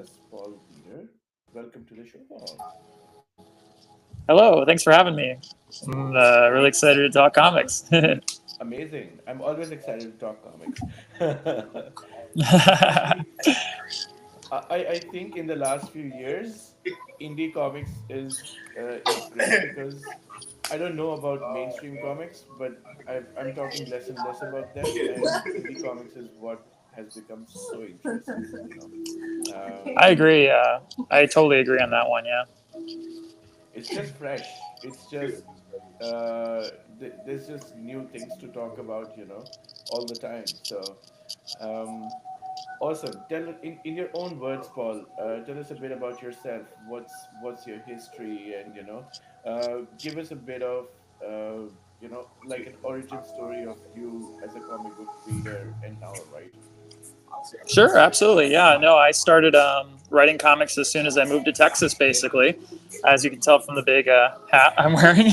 us, Paul Deeter. Welcome to the show, Paul. Hello, thanks for having me. I'm really excited to talk comics. Amazing. I'm always excited to talk comics. Especially, I think in the last few years, indie comics is great because I don't know about mainstream comics, but I'm talking less and less about them, and indie comics is what has become so interesting. I Um, agree. I totally agree on that one. Yeah. it's just fresh. It's just there's just new things to talk about, all the time. So um, awesome. In your own words, Paul. Tell us a bit about yourself. What's your history, and give us a bit of like an origin story of you as a comic book reader and now a writer. Sure, absolutely. Yeah, no, I started writing comics as soon as I moved to Texas, basically. As you can tell from the big hat I'm wearing,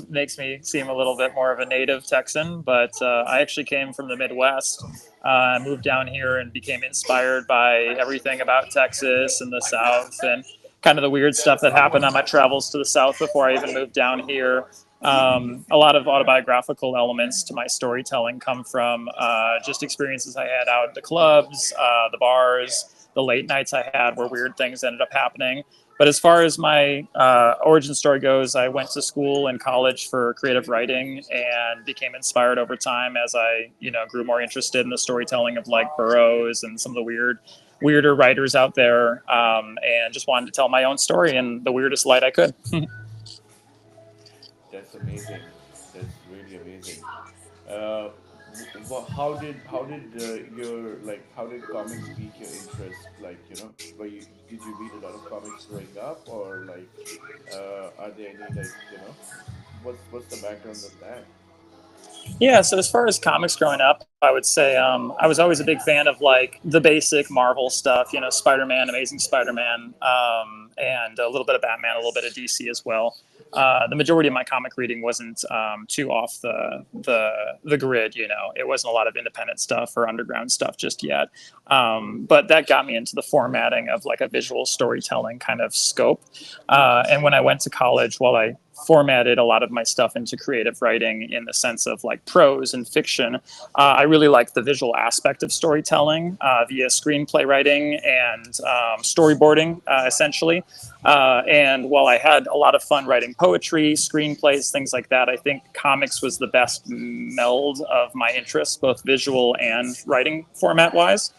makes me seem a little bit more of a native Texan. But I actually came from the Midwest. I moved down here and became inspired by everything about Texas and the South and kind of the weird stuff that happened on my travels to the South before I even moved down here. A lot of autobiographical elements to my storytelling come from just experiences I had out at the clubs, the bars, the late nights I had where weird things ended up happening. But as far as my origin story goes, I went to school and college for creative writing and became inspired over time as I, grew more interested in the storytelling of like Burroughs and some of the weirder writers out there, and just wanted to tell my own story in the weirdest light I could. That's amazing. That's really amazing. Uh, how did comics pique your interest? Like, did you read a lot of comics growing up, or like, are there any like, what's the background of that? Yeah, so as far as comics growing up, I would say I was always a big fan of like the basic Marvel stuff, Spider-Man, Amazing Spider-Man, and a little bit of Batman, a little bit of DC as well. The majority of my comic reading wasn't too off the grid. It wasn't a lot of independent stuff or underground stuff just yet. But that got me into the formatting of like a visual storytelling kind of scope. And when I went to college, while I formatted a lot of my stuff into creative writing in the sense of like prose and fiction, I really liked the visual aspect of storytelling via screenplay writing and storyboarding, essentially. And while I had a lot of fun writing poetry, screenplays, things like that, I think comics was the best meld of my interests, both visual and writing format wise.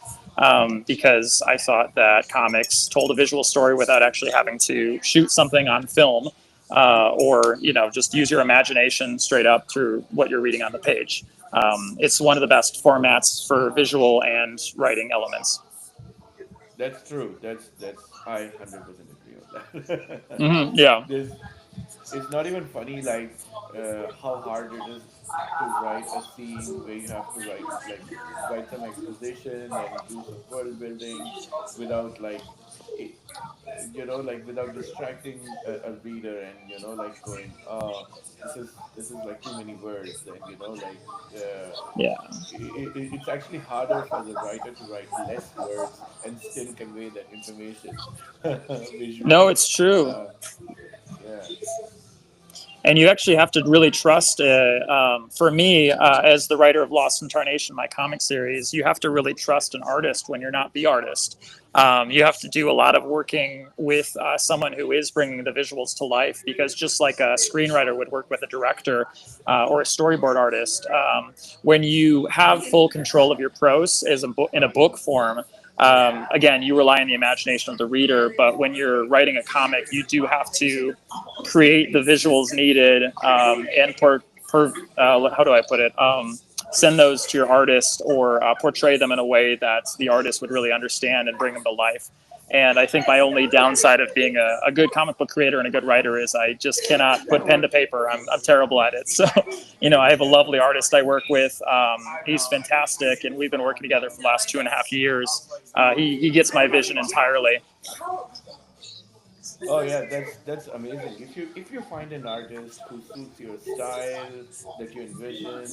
Because I thought that comics told a visual story without actually having to shoot something on film, or just use your imagination straight up through what you're reading on the page. It's one of the best formats for visual and writing elements. That's true. That's I 100% agree on that. Yeah. There's it's not even funny like how hard it is to write a scene where you have to write some exposition and do some world building without like it, like without distracting a reader, and like going, oh, this is like too many words, and Yeah. it's actually harder for the writer to write less words and still convey that information No, visually. it's true. uh, yeah. And you actually have to really trust. For me, as the writer of Lost in Tarnation, my comic series, you have to really trust an artist when you're not the artist. You have to do a lot of working with someone who is bringing the visuals to life, because just like a screenwriter would work with a director or a storyboard artist, when you have full control of your prose in a book form, again, you rely on the imagination of the reader. But when you're writing a comic, you do have to create the visuals needed, and how do I put it? Send those to your artist, or portray them in a way that the artist would really understand and bring them to life. And I think my only downside of being a good comic book creator and a good writer is I just cannot put pen to paper. I'm terrible at it. So, I have a lovely artist I work with. He's fantastic, and we've been working together for the last 2.5 years. He gets my vision entirely. Oh yeah, that's amazing. If you find an artist who suits your style that you envision,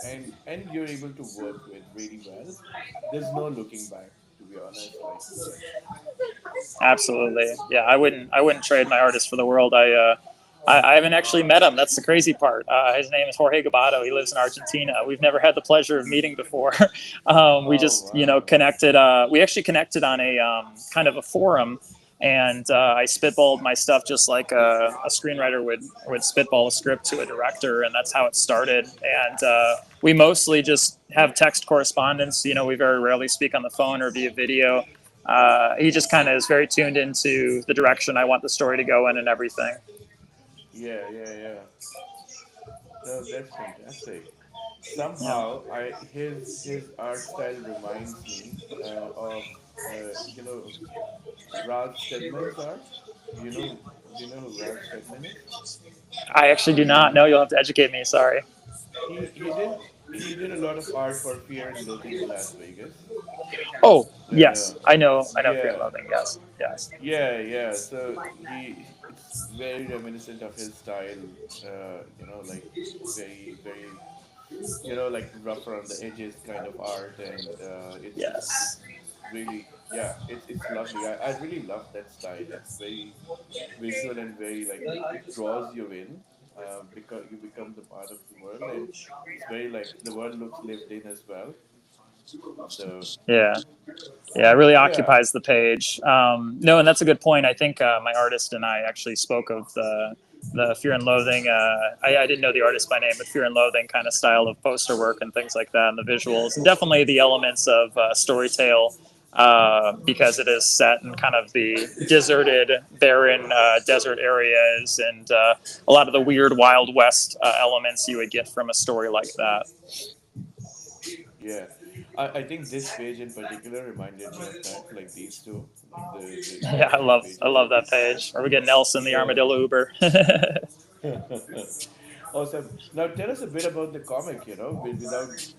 and and you're able to work with really well, there's no looking back. To be be honest. Like, Absolutely. Yeah, I wouldn't trade my artist for the world. I haven't actually met him. That's the crazy part. His name is Jorge Gabato. He lives in Argentina. We've never had the pleasure of meeting before. We oh just, wow, connected. We actually connected on a kind of a forum, and I spitballed my stuff just like a screenwriter would spitball a script to a director, and that's how it started. And we mostly just have text correspondence. We very rarely speak on the phone or via video. He just kind of is very tuned into the direction I want the story to go in and everything. yeah, yeah, yeah. No, that's fantastic. Yeah. Somehow, his art style reminds me of Ralph Steadman's art. Do you know do you know who Ralph Steadman is? I actually do not know. You'll have to educate me. Sorry. He did a lot of art for Fear and Loathing in Las Vegas. Oh, Uh, yes. I know. I know Fear and yeah, Loathing. Yes. Yes. yeah, yeah. So it's very reminiscent of his style. Like very, like rough around the edges kind of art, and Yes. it's really, yeah, it's lovely. I really love that style. It's very visual and very like it draws you in, because you become the part of the world, and it's very like the world looks lived in as well. So Yeah. Yeah, it really yeah, occupies the page. No, and that's a good point. I think my artist and I actually spoke of the Fear and Loathing. I didn't know the artist by name, but Fear and Loathing kind of style of poster work and things like that, and the visuals, and definitely the elements of storytale. Because it is set in kind of the deserted, barren desert areas, and a lot of the weird Wild West elements you would get from a story like that. yeah. I think this page in particular reminded me of that, like these two, like Yeah, these two I pages. love that page. Or we get Nelson the Yeah. Armadillo Uber. Awesome. Now tell us a bit about the comic, without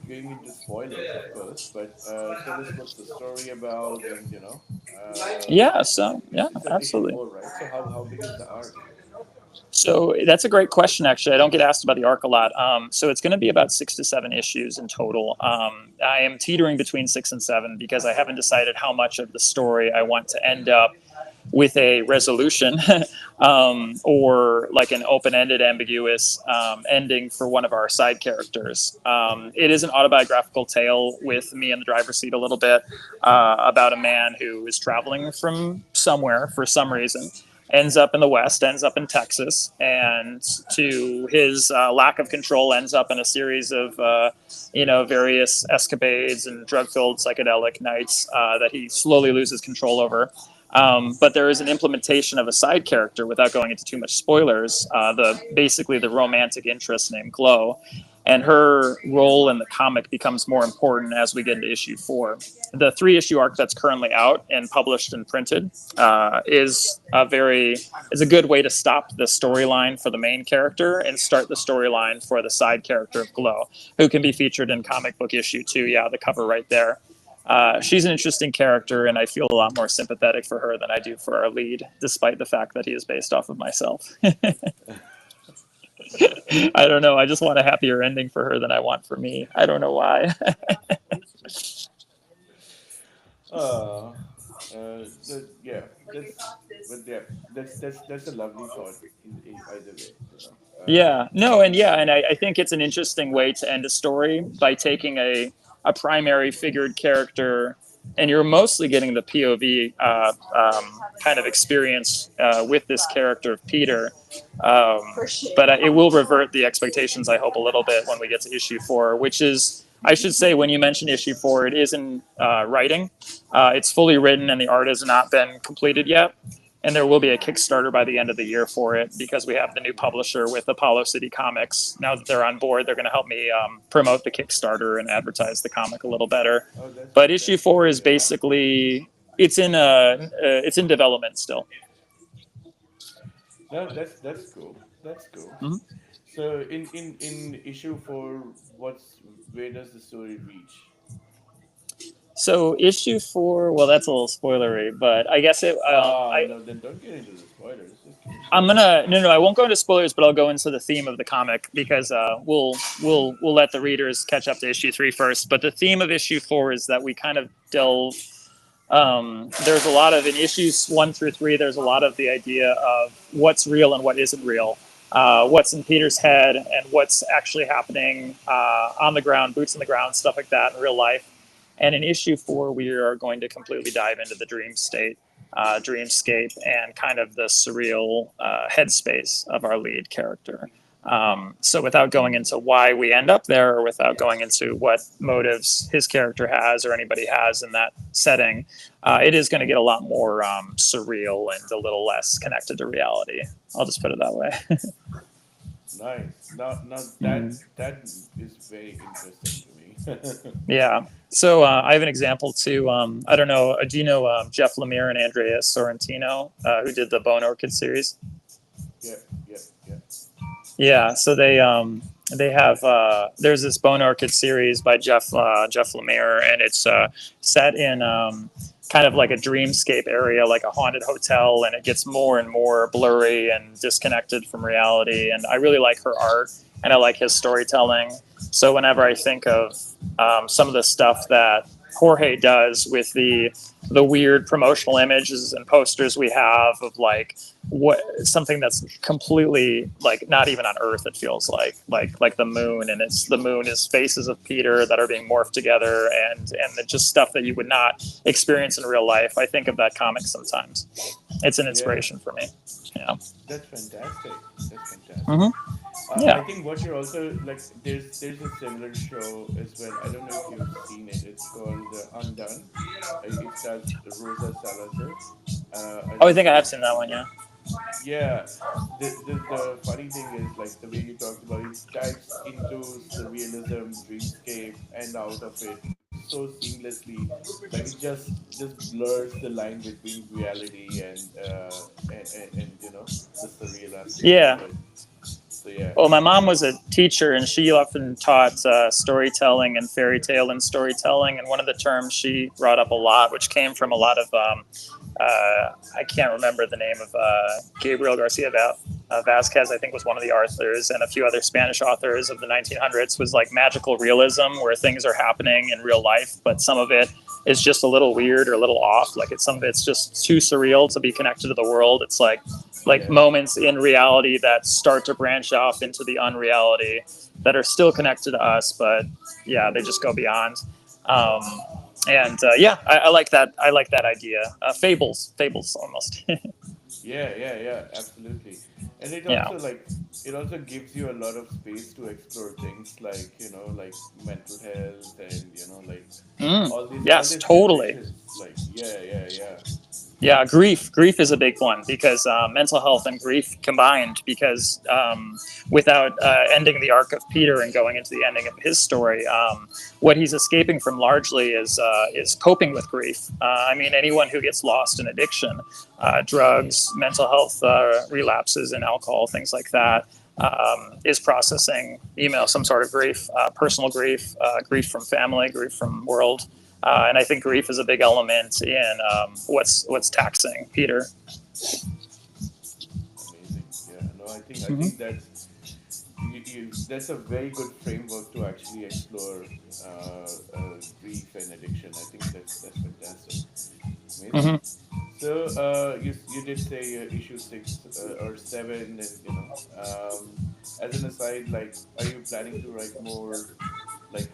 going into spoilers, of course, but tell us what's the story about, and Yeah, so yeah, it's at issue absolutely. 4, right? So how big is the arc? So that's a great question. Actually, I don't get asked about the arc a lot. So it's going to be about 6 to 7 issues in total. I am teetering between 6 and 7 because I haven't decided how much of the story I want to end up with a resolution, or like an open-ended, ambiguous ending for one of our side characters. It is an autobiographical tale with me in the driver's seat a little bit, about a man who is traveling from somewhere for some reason, ends up in the West, ends up in Texas, and to his lack of control, ends up in a series of various escapades and drug-filled psychedelic nights that he slowly loses control over. But there is an implementation of a side character without going into too much spoilers. Basically the romantic interest named Glow, and her role in the comic becomes more important as we get into issue 4. The 3 issue arc that's currently out and published and printed is a good way to stop the storyline for the main character and start the storyline for the side character of Glow, who can be featured in comic book issue 2. Yeah, the cover right there. She's an interesting character, and I feel a lot more sympathetic for her than I do for our lead, despite the fact that he is based off of myself. I don't know. I just want a happier ending for her than I want for me. I don't know why. Uh, yeah, that's a lovely thought either way, Yeah, no, and I think it's an interesting way to end a story by taking a primary figured character, and you're mostly getting the POV kind of experience with this character of Peter. Um, but it will revert the expectations, I hope, a little bit when we get to issue 4, which is, I should say, when you mention issue 4, it is in writing. It's fully written, and the art has not been completed yet. And there will be a Kickstarter by the end of the year for it because we have the new publisher with Apollo City Comics. Now that they're on board, they're going to help me promote the Kickstarter and advertise the comic a little better. oh, that's But issue fantastic four to is hear. basically it's in development still. No, that's cool. That's cool. Mhm. So in issue 4, where does the story reach? So issue 4, well, that's a little spoilery, but I guess No, then don't get into the spoilers. Just keep it I'm short. gonna no, I won't go into spoilers, but I'll go into the theme of the comic because we'll let the readers catch up to issue 3 first. But the theme of issue 4 is that we kind of delve There's a lot of, in issues 1 through 3, there's a lot of the idea of what's real and what isn't real, what's in Peter's head and what's actually happening on the ground, boots on the ground, stuff like that in real life. And in issue 4, we are going to completely dive into the dream state, dreamscape, and kind of the surreal headspace of our lead character. So without going into why we end up there, or without going into what motives his character has or anybody has in that setting, it is going to get a lot more surreal and a little less connected to reality. I'll just put it that way. Nice. Now Mm. that is very interesting to me. Yeah. So I have an example too. I don't know. Do you know Jeff Lemire and Andrea Sorrentino, who did the Bone Orchid series? Yep, yep, yep. Yeah, so they have there's this Bone Orchid series by Jeff Lemire, and it's set in kind of like a dreamscape area, like a haunted hotel, and it gets more and more blurry and disconnected from reality. And I really like her art, and I like his storytelling. So whenever I think of some of the stuff that Jorge does with the weird promotional images and posters we have of like what something that's completely like not even on Earth, it feels like the moon, and it's the moon is faces of Peter that are being morphed together, and just stuff that you would not experience in real life. I think of that comic sometimes. It's an Yeah, inspiration for me. Yeah. that's fantastic. That's fantastic. Hmm. Yeah. I think what you're also like, there's a similar show as well. I don't know if you've seen it. It's called Undone. It stars Rosa Salazar. I Oh, I don't think know I if have you've seen that one. Yeah. Yeah, the funny thing is like the way you talked about it dives into surrealism, dreamscape, and out of it so seamlessly, like it just blurs the line between reality and the surreal aspect of Yeah. it. So yeah, Well, my mom was a teacher, and she often taught storytelling and fairy tale and storytelling. And one of the terms she brought up a lot, which came from a lot of I can't remember the name of Gabriel Garcia Vasquez, I think was one of the authors, and a few other Spanish authors of the 1900s, was like magical realism, where things are happening in real life, but some of it is just a little weird or a little off. Like some of it's just too surreal to be connected to the world. It's like yeah, moments in reality that start to branch off into the unreality that are still connected to us, but yeah, they just go beyond. Um, and yeah, I like that. I like that idea. Fables almost. yeah, absolutely. And it Yeah. also it also gives you a lot of space to explore things like like mental health and Mm, all yes, these totally. situations. Like yeah. Yeah, grief is a big one because mental health and grief combined. Because without ending the arc of Peter and going into the ending of his story, what he's escaping from largely is coping with grief. I mean, anyone who gets lost in addiction, drugs, mental health relapses, and alcohol, things like that, is processing, some sort of grief, personal grief, grief from family, grief from world. And I think grief is a big element in what's taxing Peter. Amazing. Yeah. No, I Hmm. think that's a very good framework to actually explore grief and addiction. I think that's fantastic. Amazing. Hmm. So you did say issue 6 or 7, and as an aside, like, are you planning to write more like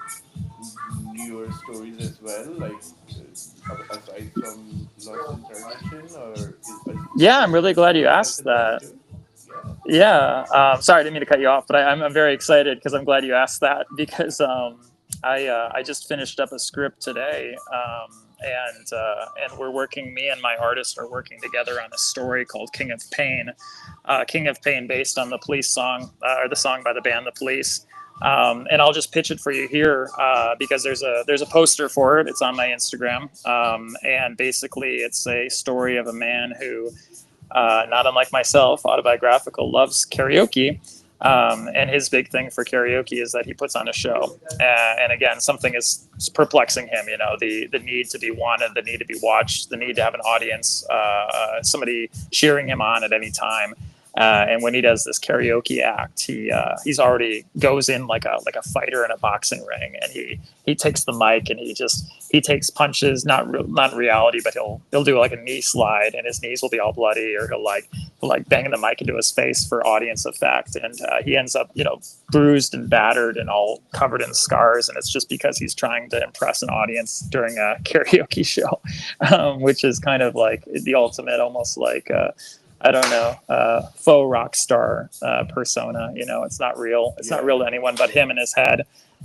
newer stories as well, like aside from Lost in Tarnation, or Yeah, I'm is really there glad you something else asked in works that. too? Yeah. Yeah, sorry, I didn't mean to cut you off, but I'm very excited because I'm glad you asked that because I just finished up a script today, and we're working. Me and my artist are working together on a story called King of Pain, King of Pain, based on the Police song, or the song by the band The Police. And I'll just pitch it for you here because there's a poster for it. It's on my Instagram, and basically it's a story of a man who, not unlike myself, autobiographical, loves karaoke. And his big thing for karaoke is that he puts on a show. And again, something is perplexing him, the need to be wanted, the need to be watched, the need to have an audience, somebody cheering him on at any time. And when he does this karaoke act, he's already goes in like a fighter in a boxing ring, and he takes the mic and he takes punches, not in reality, but he'll do like a knee slide, and his knees will be all bloody, or he'll like bang the mic into his face for audience effect, and he ends up bruised and battered and all covered in scars, and it's just because he's trying to impress an audience during a karaoke show, which is kind of like the ultimate, almost like I don't know, faux rock star persona. It's not real. It's not Yeah. real to anyone but him in his head.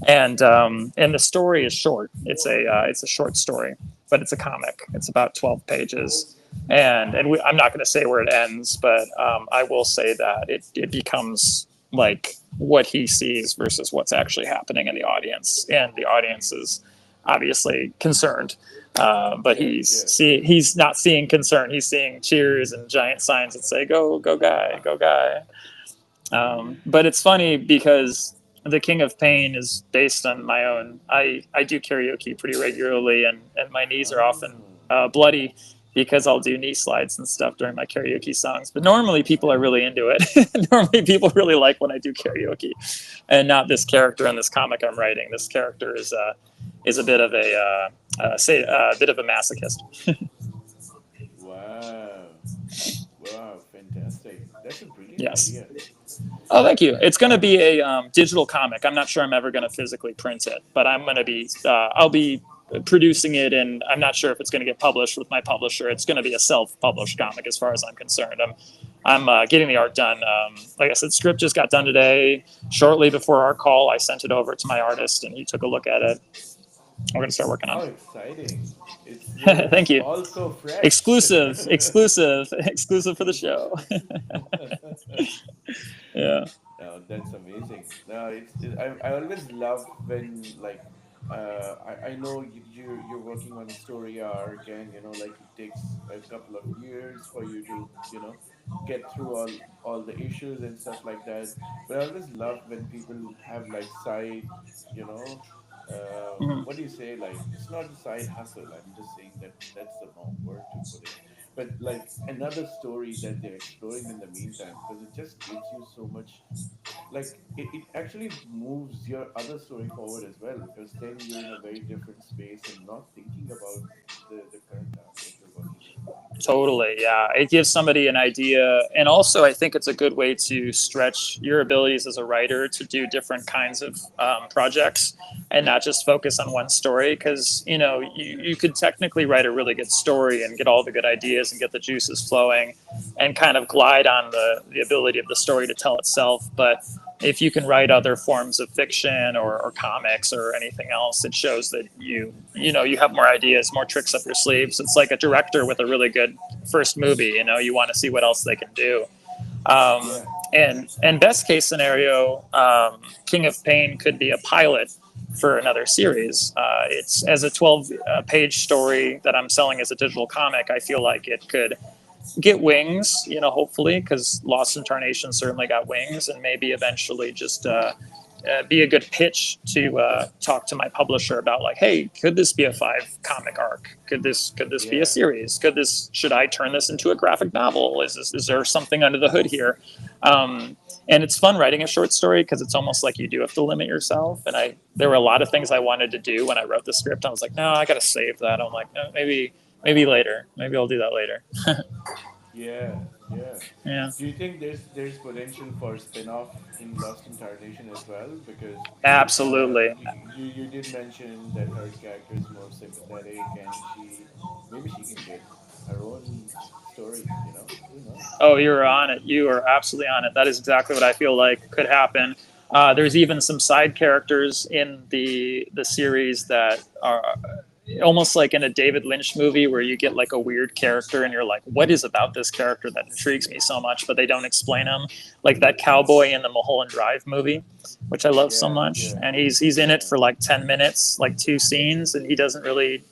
And the story is short. It's a short story, but it's a comic. It's about 12 pages, and I'm not going to say where it ends, but I will say that it becomes like what he sees versus what's actually happening in the audience, and the audience is obviously concerned. But Yeah. Yeah. he's not seeing concern. He's seeing cheers and giant signs that say "Go, go, guy, go, guy." But it's funny because the King of Pain is based on my own. I do karaoke pretty regularly, and my knees are often Oh. bloody because I'll do knee slides and stuff during my karaoke songs. But normally people are really into it. Normally people really like when I do karaoke, and not this character in this comic I'm writing. This character is a bit of a bit of a masochist. Wow. Wow. Fantastic. That's a brilliant Yes. idea. Oh, thank you. It's going to be a digital comic. I'm not sure I'm ever going to physically print it, but I'm going to be. I'll be producing it, and I'm not sure if it's going to get published with my publisher. It's going to be a self-published comic, as far as I'm concerned. I'm getting the art done. Like I said, script just got done today. Shortly before our call, I sent it over to my artist, and he took a look at it. We're going to start working on How it. exciting. Thank It's you. all so fresh. Exclusive for the show. Yeah. No, that's amazing. No, I always love when like I know you're working on a story arc, and like it takes a couple of years for you to get through all the issues and stuff like that. But I always love when people have like side, you know Mhm. what do you say, like it's not a side hustle. I'm just saying that that's the wrong word to put it, but like another story that they're exploring in the meantime, because it just gives you so much, like it actually moves your other story forward as well, because then you're in a very different space and not thinking about the current arc that you're working on, right? Totally, yeah. It gives somebody an idea, and also I think it's a good way to stretch your abilities as a writer to do different kinds of projects and not just focus on one story. Because you could technically write a really good story and get all the good ideas and get the juices flowing, and kind of glide on the ability of the story to tell itself. But if you can write other forms of fiction or comics or anything else, it shows that you have more ideas, more tricks up your sleeves. It's like a director with a really good first movie. You want to see what else they can do. Um, Yeah. and best case scenario, King of Pain could be a pilot for another series. It's as a 12 page story that I'm selling as a digital comic. I feel like it could get wings, hopefully, because Lost in Tarnation certainly got wings, and maybe eventually just be a good pitch to talk to my publisher about, like, hey, could this be a 5 comic arc? Could this be a Yeah. series? Should I turn this into a graphic novel? Is there something under the hood here? And it's fun writing a short story because it's almost like you do have to limit yourself. And there were a lot of things I wanted to do when I wrote the script. I was like, no, I got to save that. I'm like, no, maybe later. Maybe I'll do that later. Yeah. Yeah. Yeah, Do you think there's potential for spin-off in Lost in Tarnation as well? Because absolutely. you did mention that her character is more sympathetic, and maybe she can get her own story. Who knows? Oh, you're on it. You are absolutely on it. That is exactly what I feel like could happen. There's even some side characters in the series that are almost like in a David Lynch movie, where you get like a weird character and you're like, what is about this character that intrigues me so much, but they don't explain him. Like that cowboy in the Mulholland Drive movie, which I love so Yeah. much, Yeah. and he's in it Yeah. for like 10 minutes, like 2 scenes, and he doesn't really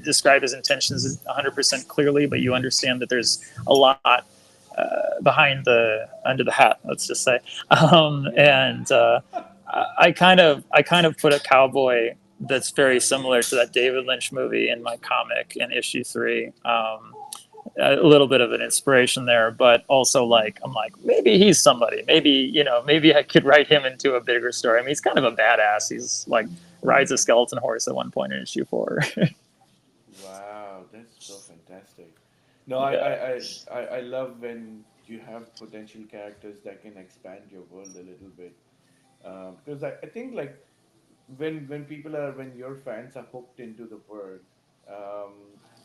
describe his intentions 100% clearly, but you understand that there's a lot behind the under the hat, let's just say. Yeah. And I kind of put a cowboy that's very similar to that David Lynch movie in my comic in issue 3. a little bit of an inspiration there, but also like I'm like maybe he's somebody. Maybe maybe I could write him into a bigger story. I mean, he's kind of a badass. He's like rides a skeleton horse at one point in issue 4. Wow, that's so fantastic. No, Yeah, I love when you have potential characters that can expand your world a little bit. Because I think like when your fans are hooked into the world,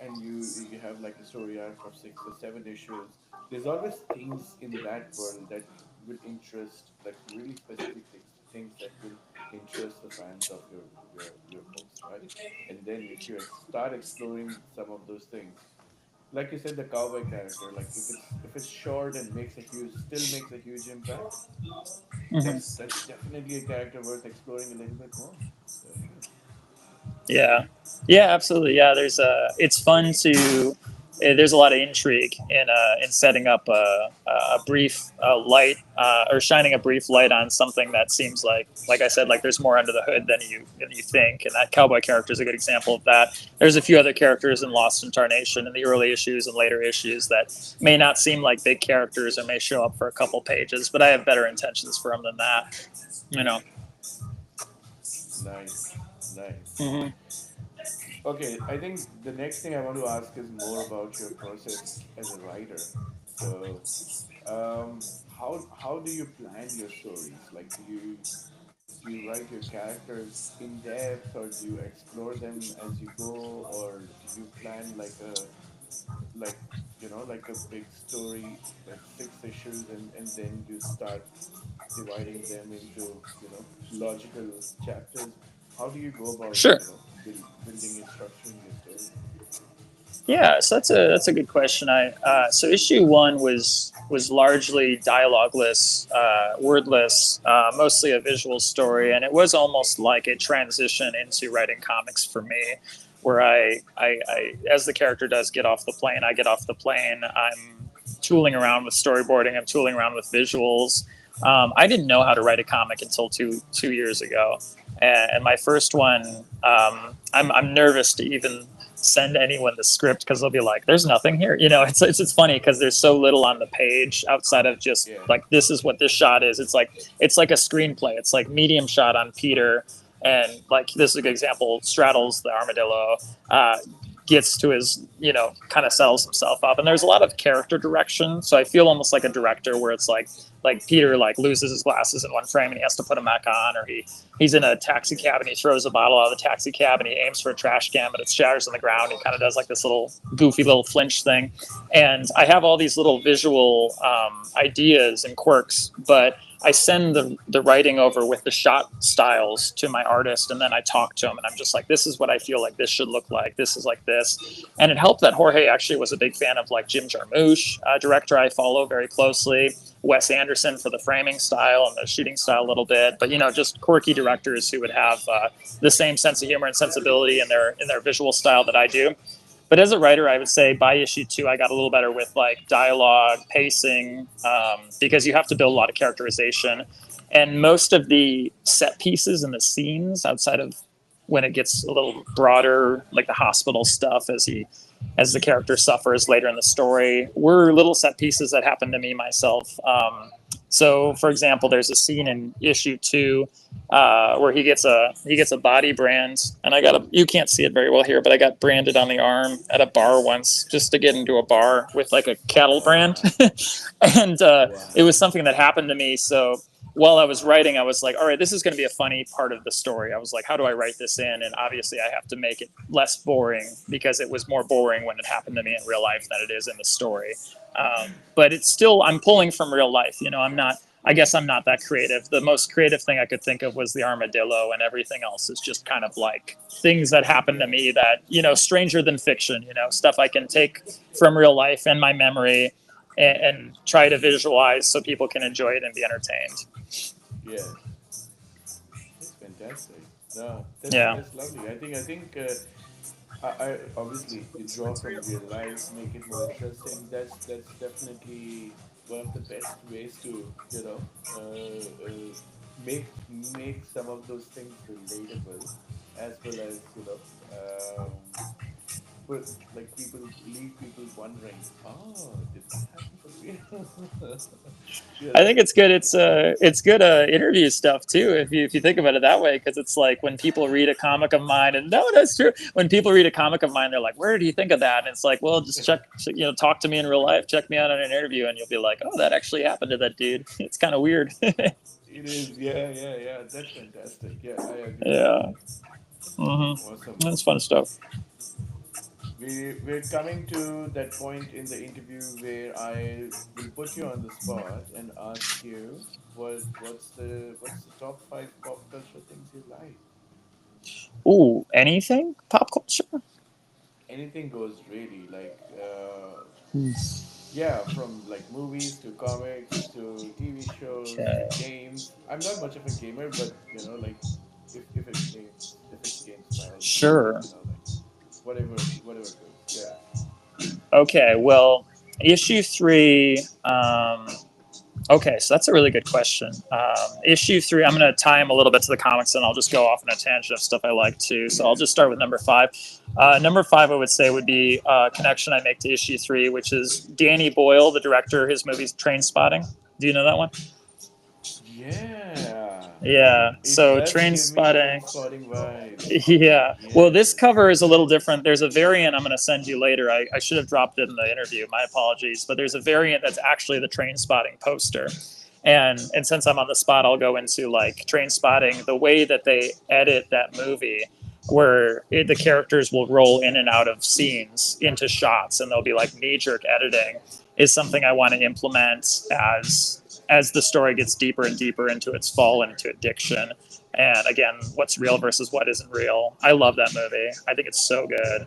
and you have like a story arc of 6 or 7 issues, there's always things in that world that will interest, like really specific things that will interest the fans of your books, right? And then if you start exploring some of those things, like you said, the cowboy character, like if it's short and makes a huge impact, that's definitely a character worth exploring a little bit more. So yeah. yeah, yeah, absolutely. Yeah, it's fun to. There's a lot of intrigue in setting up a brief light or shining a brief light on something that seems like I said, like there's more under the hood than you think, and that cowboy character is a good example of that. There's a few other characters in Lost in Tarnation in the early issues and later issues that may not seem like big characters or may show up for a couple pages, but I have better intentions for them than that. You know. Nice, nice. Hmm. Okay, I think the next thing I want to ask is more about your process as a writer. So, how do you plan your stories? Like, do you write your characters in depth, or do you explore them as you go, or do you plan like like a big story, like 6 issues, and then you start dividing them into logical chapters? How do you go about Sure. building and structuring your story? Yeah, so that's a good question. So issue 1 was largely dialogueless, wordless, mostly a visual story, and it was almost like a transition into writing comics for me, where I as the character does get off the plane, I get off the plane. I'm tooling around with storyboarding. I'm tooling around with visuals. I didn't know how to write a comic until two years ago, and my first one, I'm nervous to even send anyone the script because they'll be like, "There's nothing here." It's funny because there's so little on the page outside of just Yeah. like this is what this shot is. It's like a screenplay. It's like medium shot on Peter, and like this is a good example. Straddles the armadillo. Gets to his, kind of settles himself up, and there's a lot of character direction. So I feel almost like a director, where it's like Peter like loses his glasses in one frame and he has to put them back on, or he's in a taxi Yeah. cab and he throws a bottle out of the taxi cab and he aims for a trash can, but it shatters on the ground. He kind of does like this little goofy little flinch thing. And I have all these little visual ideas and quirks, but I send the writing over with the shot styles to my artist, and then I talk to him, and I'm just like, this is what I feel like this should look like. This is like this. And it helped that Jorge actually was a big fan of like Jim Jarmusch, director I follow very closely. Wes Anderson for the framing style and the shooting style a little bit, but just quirky directors who would have the same sense of humor and sensibility in their visual style that I do. But as a writer, I would say by issue 2, I got a little better with like dialogue, pacing, because you have to build a lot of characterization. And most of the set pieces and the scenes outside of when it gets a little broader, like the hospital stuff as the character suffers later in the story, were little set pieces that happened to me myself. So, for example, there's a scene in issue 2 where he gets a body brand, and you can't see it very well here, but I got branded on the arm at a bar once just to get into a bar with like a cattle brand, Wow. and it Wow. was something that happened to me. So while I was writing, I was like, all right, this is going to be a funny part of the story. I was like, how do I write this in? And obviously, I have to make it less boring because it was more boring when it happened to me in real life than it is in the story. But it's still, I'm pulling from real life. I'm not, I guess I'm not that creative. The most creative thing I could think of was the armadillo, and everything else is just kind of like things that happened to Yeah. me that, stranger than fiction, stuff I can take from real life and my memory and try to visualize so people can enjoy it and be entertained. Yes. That's fantastic. No, that's Yeah. that's lovely. I obviously you draw from real life, make it more interesting. That's definitely one of the best ways to make some of those things relatable, as well as put like people leave people wondering, oh, did that happen for real? you I know think it's good. It's good interview stuff too. If you think about it that way, because it's like when people read a comic of mine, and no, that's true. When people read a comic of mine, they're like, "Where do you think of that?" And it's like, well, just check, talk to me in real life, check me out on an interview, and you'll be like, "Oh, that actually happened to that dude." It's kind of weird. It is, yeah, yeah, yeah. That's fantastic. Yeah, I agree with Yeah. that. Awesome. That's fun stuff. We're coming to that point in the interview where I will put you on the spot and ask you what's the top five pop culture things you like? Ooh, anything pop culture? Anything goes really, yeah, from like movies to comics to TV shows to Okay. games. I'm not much of a gamer, but like if it's game style gaming, Sure. like whatever goes. Yeah. Okay. Well, issue three. Okay, so that's a really good question. Issue three, I'm going to tie him a little bit to the comics, and I'll just go off on a tangent of stuff I like too. So I'll just start with number five. Number five, I would say, would be a connection I make to issue three, which is Danny Boyle, the director, his movie Train Spotting. Do you know that one? Yeah. Yeah. It So does Train give me train Spotting. spotting vibes. Yeah. Well, this Yes. cover is a little different. There's a variant I'm going to send you later. I should have dropped it in the interview. My apologies. But there's a variant that's actually the Train Spotting poster. And since I'm on the spot, I'll go into like Train Spotting, the way that they edit that movie, where the characters will roll in and out of scenes into shots, and they'll be like knee jerk editing, is something I want to implement as the story gets deeper and deeper into its fall and into addiction. And again, what's real versus what isn't real. I love that movie. I think it's so good,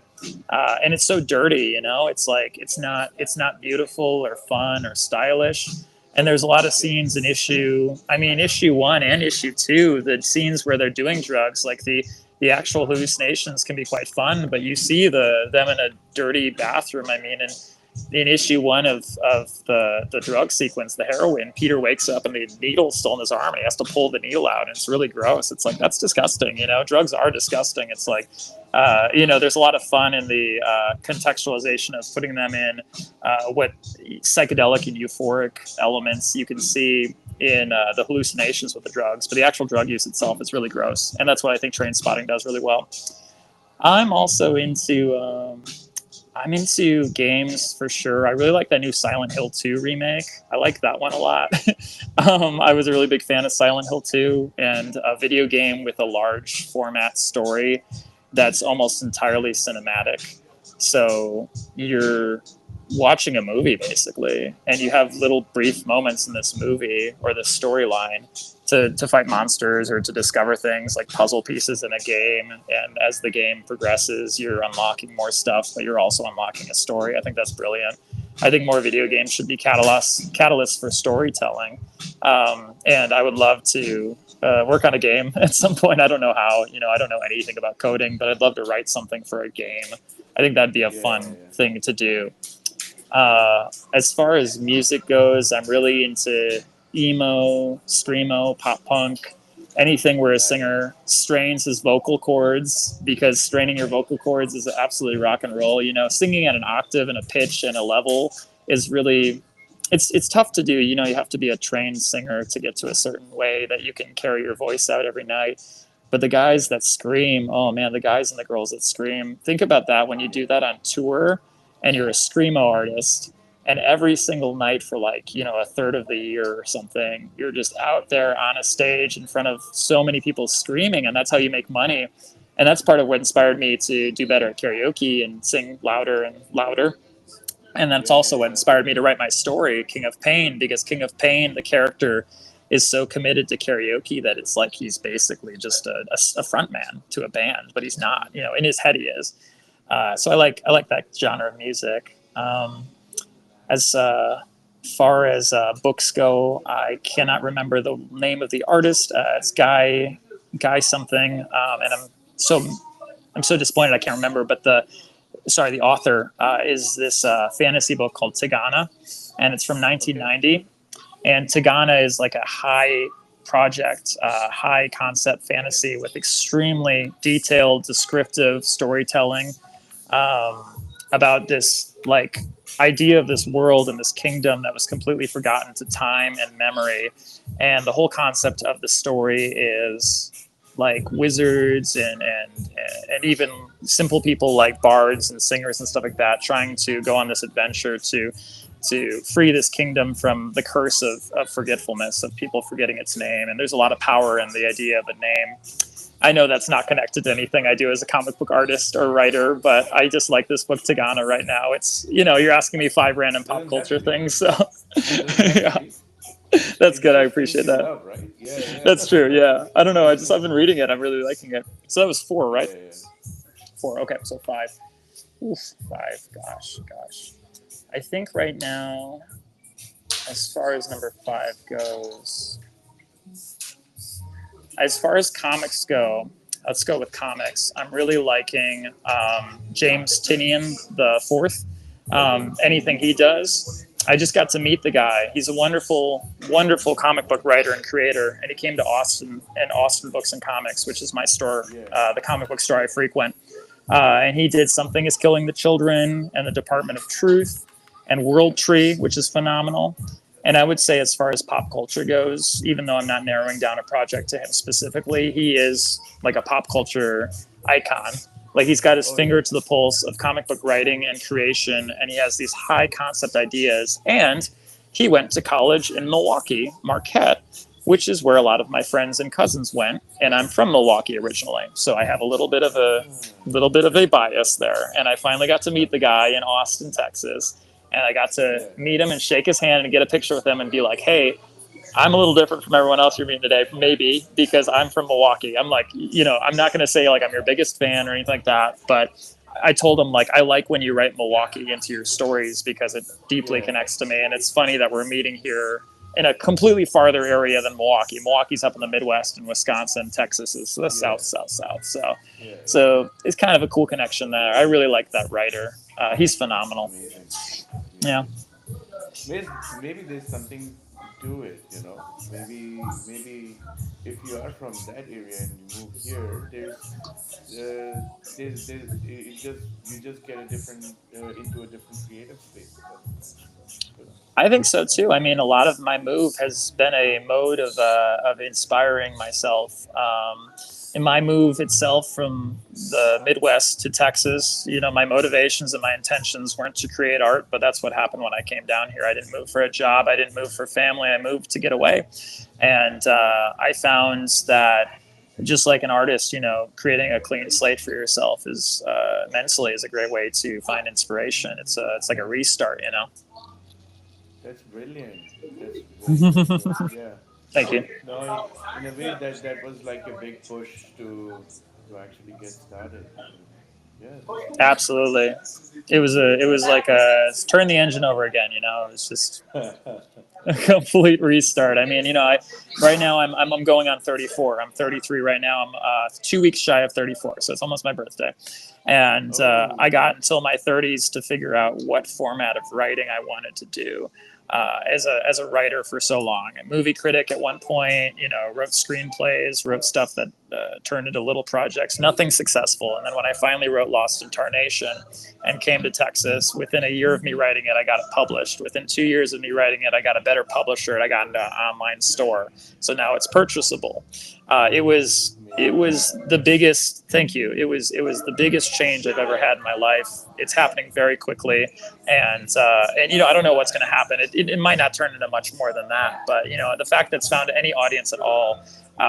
and it's so dirty. It's like it's not beautiful or fun or stylish. And there's a lot of Yeah. scenes in issue one and issue two, the scenes where they're doing drugs, like the actual hallucinations can be quite fun, but you see them in a dirty bathroom. And in issue one of the drug sequence, the heroin, Peter wakes up and the needle's still in his arm and he has to pull the needle out, and it's really gross. It's like, that's disgusting. Drugs are disgusting. It's like, there's a lot of fun in the contextualization of putting them in what psychedelic and euphoric elements you can see in the hallucinations with the drugs, but the actual drug use itself is really gross, and that's what I think Train Spotting does really well. I'm also into games for sure. I really like that new Silent Hill 2 remake. I like that one a lot. I was a really big fan of Silent Hill 2, and a video game with a large format story that's almost entirely cinematic. So you're watching a movie basically, and you have little brief moments in this movie or this storyline to fight monsters or to discover things like puzzle pieces in a game. And as the game progresses, you're unlocking more stuff, but you're also unlocking a story. I think that's brilliant. I think more video games should be catalysts for storytelling. And I would love to work on a game at some point. I don't know how. I don't know anything about coding, but I'd love to write something for a game. I think that'd be a Yeah, fun yeah. thing to do. As far as music goes, I'm really into emo, screamo, pop punk, anything where a Nice. singer strains his vocal cords, because straining your vocal cords is absolutely rock and roll. Singing at an octave and a pitch and a level is really, it's tough to do. You have to be a trained singer to get to a certain way that you can carry your voice out every night. But the guys that scream, oh man, the guys and the girls that scream, think about that when you do Yeah. that on tour and you're a screamo artist, and every single night for like a third of the year or something, you're just out there on a stage in front of so many people screaming, and that's how you make money. And that's part of what inspired me to do better at karaoke and sing louder and louder. And that's Yeah, also yeah, what yeah. inspired me to write my story, King of Pain, because King of Pain, the character, is so committed to karaoke that it's like he's basically just a front man to a band, but he's not. In his head he is. So I like that genre of music. As far as books go, I cannot remember the name of the artist. It's Guy something, and I'm so disappointed I can't remember. But the author is this fantasy book called Tigana, and it's from Okay. 1990. And Tigana is like a high project, high concept fantasy with extremely detailed, descriptive storytelling. about this like idea of this world and this kingdom that was completely forgotten to time and memory. And the whole concept of the story is like wizards and even simple people like bards and singers and stuff like that trying to go on this adventure to free this kingdom from the curse of forgetfulness, of people forgetting its name. And there's a lot of power in the idea of a name. I know that's not connected to anything I do as a comic book artist or writer, but I just like this book Tagana right now. It's, you're asking me five random pop Doesn't have culture to be. things, so Doesn't have to yeah, be. that's It's good. I just things appreciate you that. love, right? Yeah, That's yeah. true. Yeah, I don't know. I've been reading it. I'm really liking it. So that was four, Yeah, right? yeah. Four. Okay, so five. Oof, five. Gosh. I think right now, as far as number five goes, as far as comics go, let's go with comics. I'm really liking James Tinian the fourth. Anything he does, I just got to meet the guy. He's a wonderful comic book writer and creator, and he came to Austin and Austin Books and Comics, which is my store, Yeah. the comic book store I frequent. And he did Something Is Killing the Children and the Department of Truth and World Tree, which is phenomenal. And I would say, as far as pop culture goes, even though I'm not narrowing down a project to him specifically, he is like a pop culture icon. Like he's got his Oh yeah. finger to the pulse of comic book writing and creation, and he has these high concept ideas. And he went to college in Milwaukee, Marquette, which is where a lot of my friends and cousins went. And I'm from Milwaukee originally, so I have a little bit of a bias there. And I finally got to meet the guy in Austin, Texas, and I got to Yeah. meet him and shake his hand and get a picture with him and be like, "Hey, I'm a little different from everyone else you're meeting today, maybe because I'm from Milwaukee." I'm like, I'm not going to say like I'm your biggest fan or anything like that, but I told him like I like when you write Milwaukee into your stories because it deeply Yeah. connects to me, and it's funny that we're meeting here in a completely farther area than Milwaukee. Milwaukee's up in the Midwest, and Wisconsin, Texas is the Yeah. south. So, Yeah. Yeah. so it's kind of a cool connection there. I really like that writer. He's phenomenal. Amazing. Yeah. Amazing. Maybe there's something to it, you know. Maybe if you are from that area and you move here, there's it just you just get a different into a different creative space because of that. So good. I think so too. I mean, a lot of my move has been a mode of inspiring myself. In my move itself from the Midwest to Texas, my motivations and my intentions weren't to create art, but that's what happened when I came down here. I didn't move for a job. I didn't move for family. I moved to get away. And I found that just like an artist, creating a clean slate for yourself is mentally is a great way to find inspiration. It's like a restart. That's brilliant. That's very, very good. Yeah. Thank you. No, in a way that was like a big push to actually get started. And yeah, that's Absolutely. It was like a turn the engine over again. It was just amazing. a complete restart. I mean, right now I'm going on 34. I'm 33 right now. I'm 2 weeks shy of 34, so it's almost my birthday. And I Oh, got until my 30s to figure out what format of writing I wanted to do. As a writer for so long, a movie critic at one point, wrote screenplays, wrote stuff that turned into little projects, nothing successful. And then when I finally wrote Lost in Tarnation and came to Texas, within a year of me writing it, I got it published. Within 2 years of me writing it, I got a better publisher and I got into an online store. So now it's purchasable. It was the biggest. Thank you. It was the biggest change I've ever had in my life. It's happening very quickly, and I don't know what's going to happen. It might not turn into much more than that, but the fact that it's found any audience at all,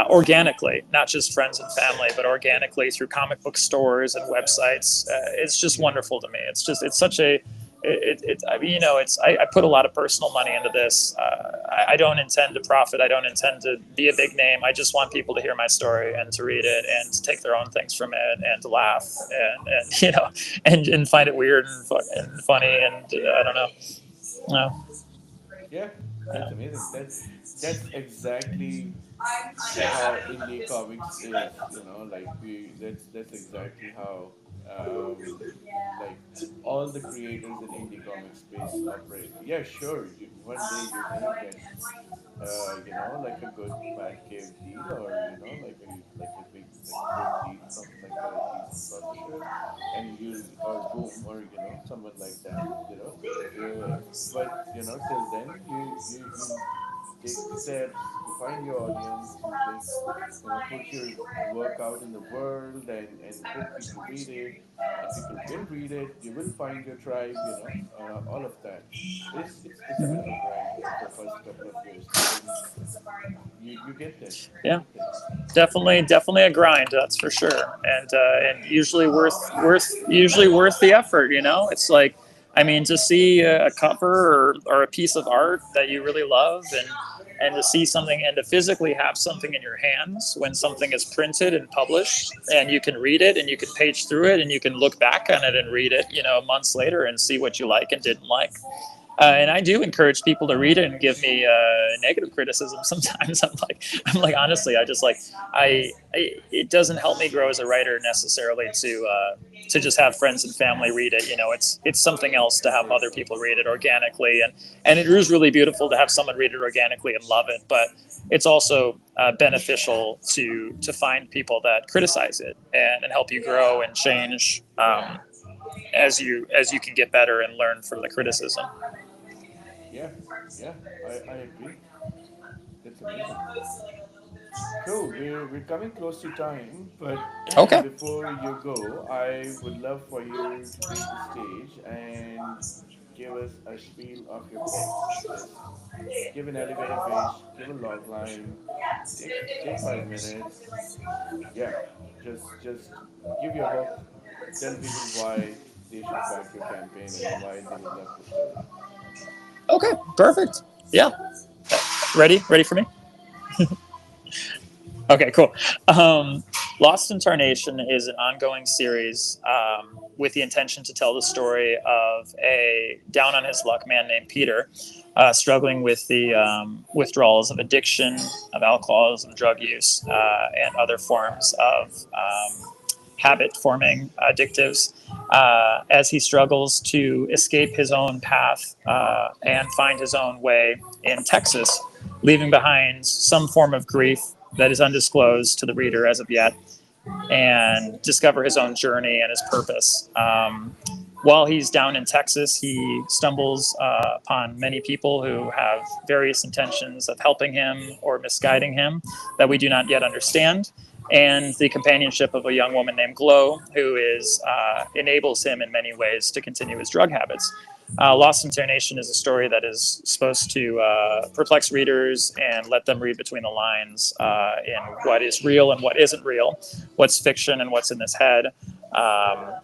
organically, not just friends and family, but organically through comic book stores and websites. It's just yeah, wonderful to me. It's such a I mean, I put a lot of personal money into this. I don't intend to profit. I don't intend to be a big name. I just want people to hear my story and to read it and to take their own things from it and to laugh and and find it weird and funny and I don't know. No, yeah. That's yeah. amazing. That's exactly how indie comics is. You know, like we that's exactly how like all the creators in indie comic space operate. Yeah, sure. One day you're gonna get like a good Batcave deal, or like a big like good deal from like a decent publisher, and you'll or boom, or someone like that, but till then you'll take the steps to find your audience, to take put your work out in the world, and hope people read it, and people will read it. You will find your tribe, all of that. It's a bit of a grind for first couple of years, but then you get there. You Yeah. get there. Definitely a grind, that's for sure, and usually worth the effort. It's like, I mean, to see a cover or a piece of art that you really love, and to see something and to physically have something in your hands when something is printed and published, and you can read it and you can page through it and you can look back on it and read it, months later, and see what you like and didn't like. And I do encourage people to read it and give me negative criticism. Sometimes I'm like, honestly, I just like, it doesn't help me grow as a writer necessarily to just have friends and family read it. It's something else to have other people read it organically, and it is really beautiful to have someone read it organically and love it. But it's also beneficial to find people that criticize it and help you grow and change as you can get better and learn from the criticism. Yeah, yeah, I agree. That's amazing. Cool. We're coming close to time, but Okay. before you go, I would love for you to take the stage and give us a spiel of your pick. Just give an elevator pitch, give a log line, take 5 minutes. Yeah, just give your hook. Tell people why they should back your campaign and why they would love the story. Okay. Perfect. Yeah. Ready for me? Okay, cool. Um, Lost in Tarnation is an ongoing series with the intention to tell the story of a down on his luck man named Peter, struggling with the withdrawals of addiction, of alcoholism, drug use, and other forms of habit forming addictives, as he struggles to escape his own path and find his own way in Texas, leaving behind some form of grief that is undisclosed to the reader as of yet, and discover his own journey and his purpose. While he's down in Texas, he stumbles upon many people who have various intentions of helping him or misguiding him that we do not yet understand. And the companionship of a young woman named Glow, who enables him in many ways to continue his drug habits. Lost in Tarnation is a story that is supposed to perplex readers and let them read between the lines in what is real and what isn't real, what's fiction and what's in this head,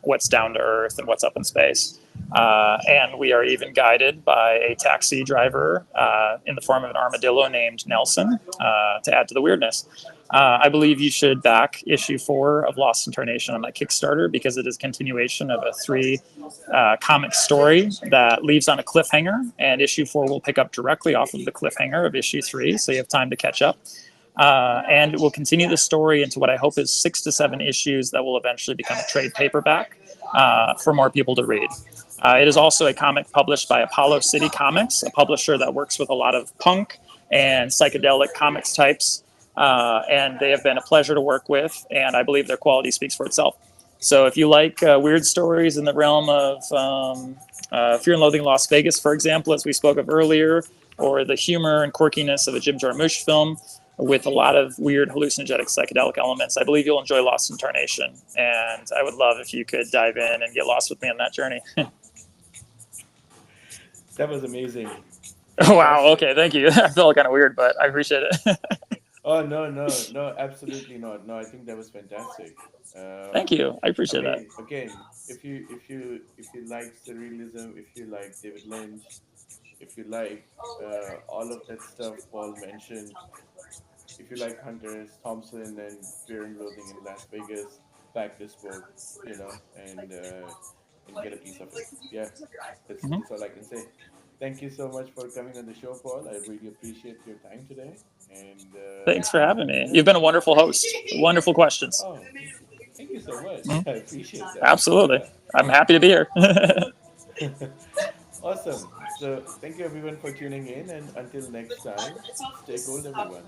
what's down to earth and what's up in space. And we are even guided by a taxi driver in the form of an armadillo named Nelson to add to the weirdness. I believe you should back issue 4 of Lost in Tarnation on my Kickstarter because it is a continuation of a 3 comic story that leaves on a cliffhanger, and issue 4 will pick up directly off of the cliffhanger of issue 3, so you have time to catch up. And it will continue the story into what I hope is 6 to 7 issues that will eventually become a trade paperback for more people to read. It is also a comic published by Apollo City Comics, a publisher that works with a lot of punk and psychedelic comics types. And they have been a pleasure to work with, and I believe their quality speaks for itself. So if you like weird stories in the realm of Fear and Loathing in Las Vegas, for example, as we spoke of earlier, or the humor and quirkiness of a Jim Jarmusch film with a lot of weird hallucinogenic psychedelic elements, I believe you'll enjoy Lost in Tarnation. And I would love if you could dive in and get lost with me on that journey. That was amazing. Wow. Fantastic. Okay. Thank you. I felt kind of weird, but I appreciate it. Oh, no, no, no, absolutely not. No, I think that was fantastic. Thank you. I I appreciate that. mean, again, if you like surrealism, if you like David Lynch, if you like all of that stuff Paul mentioned, if you like Hunter S. Thompson and Fear and Loathing in Las Vegas, back this book, and get a piece of it. Yeah, that's Mhm. all I can say. Thank you so much for coming on the show, Paul. I really appreciate your time today. And Thanks for having me. yeah, You've been a wonderful host. Wonderful questions. oh, thank you, you so much. Mhm. I appreciate that. Absolutely. Yeah. I'm happy to be here. Awesome. So, thank you everyone for tuning in, and until next time, stay cool, everyone.